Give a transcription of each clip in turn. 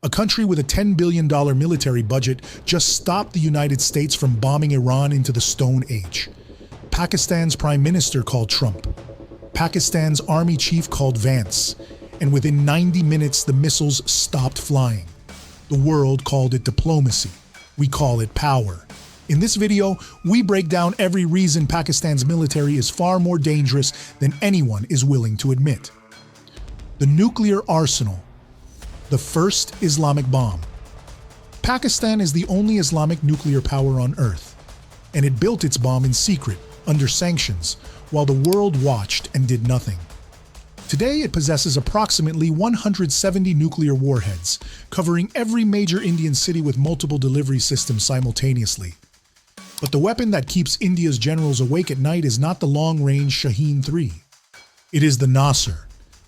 A country with a $10 billion military budget just stopped the United States from bombing Iran into the Stone Age. Pakistan's Prime Minister called Trump. Pakistan's Army Chief called Vance. And within 90 minutes, the missiles stopped flying. The world called it diplomacy. We call it power. In this video, we break down every reason Pakistan's military is far more dangerous than anyone is willing to admit. The nuclear arsenal. The first Islamic bomb. Pakistan is the only Islamic nuclear power on Earth, and it built its bomb in secret, under sanctions, while the world watched and did nothing. Today, it possesses approximately 170 nuclear warheads, covering every major Indian city with multiple delivery systems simultaneously. But the weapon that keeps India's generals awake at night is not the long-range Shaheen-3. It is the Nasr,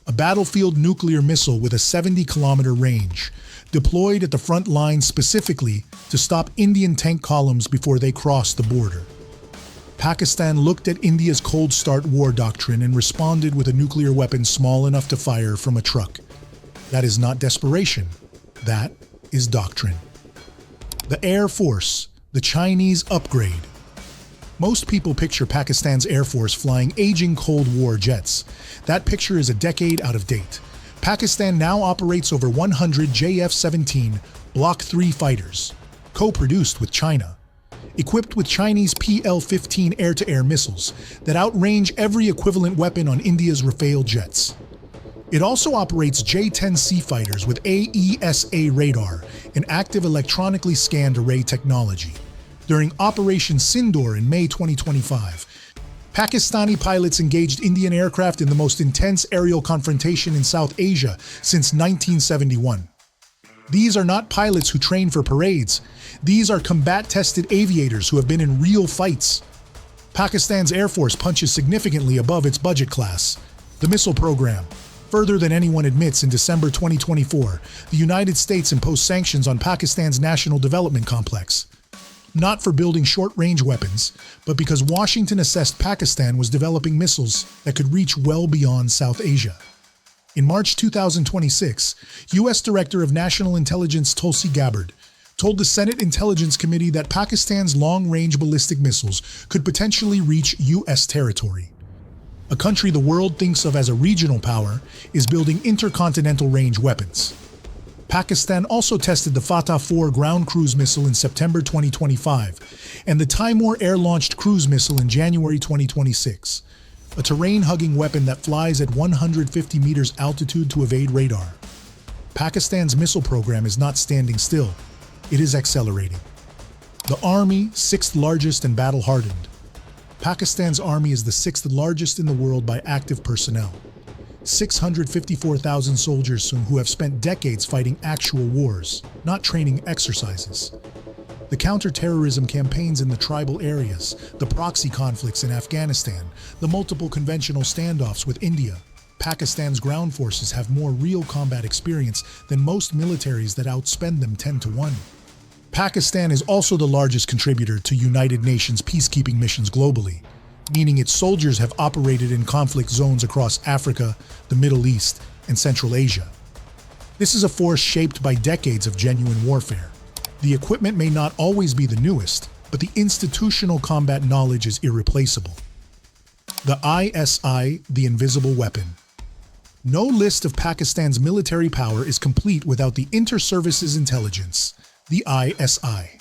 a battlefield nuclear missile with a 70-kilometer range, deployed at the front line specifically to stop Indian tank columns before they cross the border. Pakistan looked at India's Cold Start war doctrine and responded with a nuclear weapon small enough to fire from a truck. That is not desperation. That is doctrine. The Air Force, the Chinese upgrade. Most people picture Pakistan's Air Force flying aging Cold War jets. That picture is a decade out of date. Pakistan now operates over 100 JF-17 Block 3 fighters, co-produced with China, equipped with Chinese PL-15 air-to-air missiles that outrange every equivalent weapon on India's Rafale jets. It also operates J-10C fighters with AESA radar and active electronically scanned array technology. During Operation Sindoor in May 2025, Pakistani pilots engaged Indian aircraft in the most intense aerial confrontation in South Asia since 1971. These are not pilots who train for parades. These are combat-tested aviators who have been in real fights. Pakistan's Air Force punches significantly above its budget class. The missile program. Further than anyone admits, in December 2024, the United States imposed sanctions on Pakistan's National Development Complex. Not for building short-range weapons, but because Washington assessed Pakistan was developing missiles that could reach well beyond South Asia. In March 2026, U.S. Director of National Intelligence Tulsi Gabbard told the Senate Intelligence Committee that Pakistan's long-range ballistic missiles could potentially reach U.S. territory. A country the world thinks of as a regional power is building intercontinental range weapons. Pakistan also tested the Fateh-4 ground cruise missile in September 2025 and the Timor air-launched cruise missile in January 2026. A terrain-hugging weapon that flies at 150 meters altitude to evade radar. Pakistan's missile program is not standing still. It is accelerating. The army, sixth largest and battle-hardened. Pakistan's army is the sixth largest in the world by active personnel. 654,000 soldiers who have spent decades fighting actual wars, not training exercises. The counter-terrorism campaigns in the tribal areas, the proxy conflicts in Afghanistan, the multiple conventional standoffs with India. Pakistan's ground forces have more real combat experience than most militaries that outspend them 10-1. Pakistan is also the largest contributor to United Nations peacekeeping missions globally, meaning its soldiers have operated in conflict zones across Africa, the Middle East, and Central Asia. This is a force shaped by decades of genuine warfare. The equipment may not always be the newest, but the institutional combat knowledge is irreplaceable. The ISI, the invisible weapon. No list of Pakistan's military power is complete without the Inter-Services Intelligence, the ISI.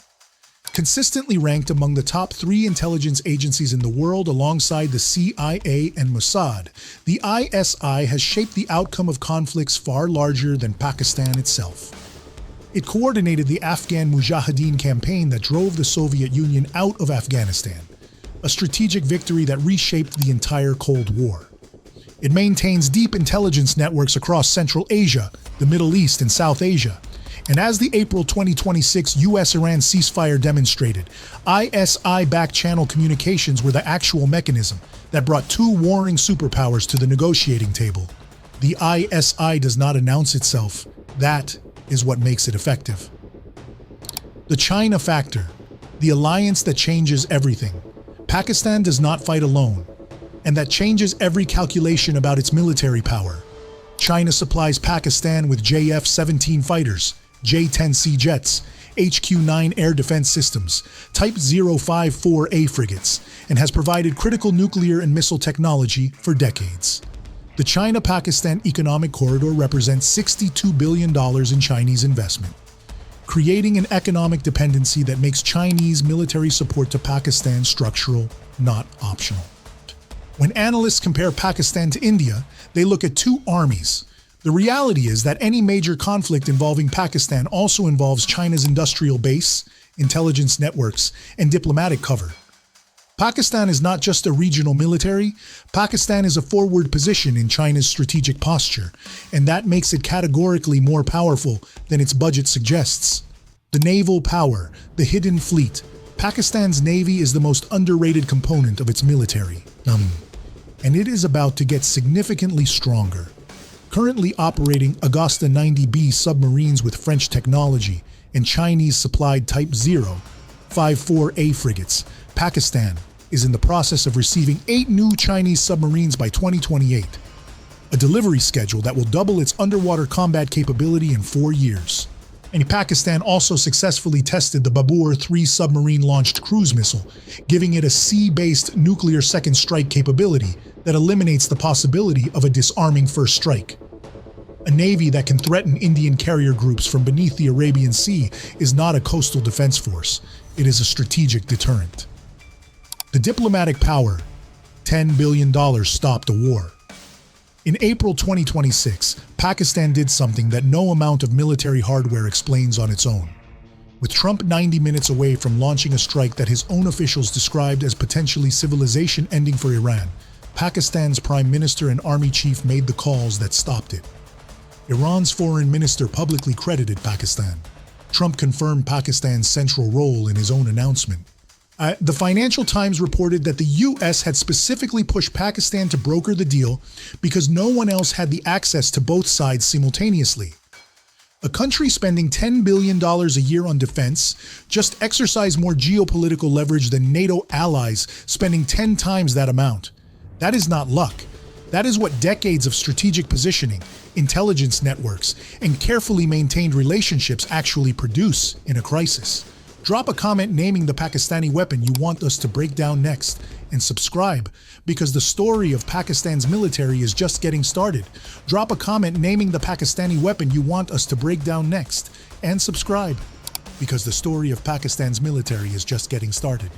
Consistently ranked among the top 3 intelligence agencies in the world alongside the CIA and Mossad, the ISI has shaped the outcome of conflicts far larger than Pakistan itself. It coordinated the Afghan Mujahideen campaign that drove the Soviet Union out of Afghanistan, a strategic victory that reshaped the entire Cold War. It maintains deep intelligence networks across Central Asia, the Middle East, and South Asia. And as the April 2026 US-Iran ceasefire demonstrated, ISI back-channel communications were the actual mechanism that brought 2 warring superpowers to the negotiating table. The ISI does not announce itself. That is what makes it effective. The China factor, the alliance that changes everything. Pakistan does not fight alone, and that changes every calculation about its military power. China supplies Pakistan with JF-17 fighters, J-10C jets, HQ-9 air defense systems, Type 054A frigates, and has provided critical nuclear and missile technology for decades. The China-Pakistan Economic Corridor represents $62 billion in Chinese investment, creating an economic dependency that makes Chinese military support to Pakistan structural, not optional. When analysts compare Pakistan to India, they look at two armies. The reality is that any major conflict involving Pakistan also involves China's industrial base, intelligence networks, and diplomatic cover. Pakistan is not just a regional military, Pakistan is a forward position in China's strategic posture, and that makes it categorically more powerful than its budget suggests. The naval power, the hidden fleet. Pakistan's navy is the most underrated component of its military. And it is about to get significantly stronger. Currently operating Augusta 90B submarines with French technology and Chinese-supplied Type 054A frigates, Pakistan is in the process of receiving 8 new Chinese submarines by 2028, a delivery schedule that will double its underwater combat capability in 4 years. And Pakistan also successfully tested the Babur-3 submarine-launched cruise missile, giving it a sea-based nuclear second strike capability that eliminates the possibility of a disarming first strike. A navy that can threaten Indian carrier groups from beneath the Arabian Sea is not a coastal defense force. It is a strategic deterrent. The diplomatic power, $10 billion stopped a war. In April 2026, Pakistan did something that no amount of military hardware explains on its own. With Trump 90 minutes away from launching a strike that his own officials described as potentially civilization-ending for Iran, Pakistan's prime minister and army chief made the calls that stopped it. Iran's foreign minister publicly credited Pakistan. Trump confirmed Pakistan's central role in his own announcement. The Financial Times reported that the U.S. had specifically pushed Pakistan to broker the deal because no one else had the access to both sides simultaneously. A country spending $10 billion a year on defense just exercised more geopolitical leverage than NATO allies spending 10 times that amount. That is not luck. That is what decades of strategic positioning, intelligence networks, and carefully maintained relationships actually produce in a crisis. Drop a comment naming the Pakistani weapon you want us to break down next, and subscribe, because the story of Pakistan's military is just getting started. Drop a comment naming the Pakistani weapon you want us to break down next, and subscribe, because the story of Pakistan's military is just getting started.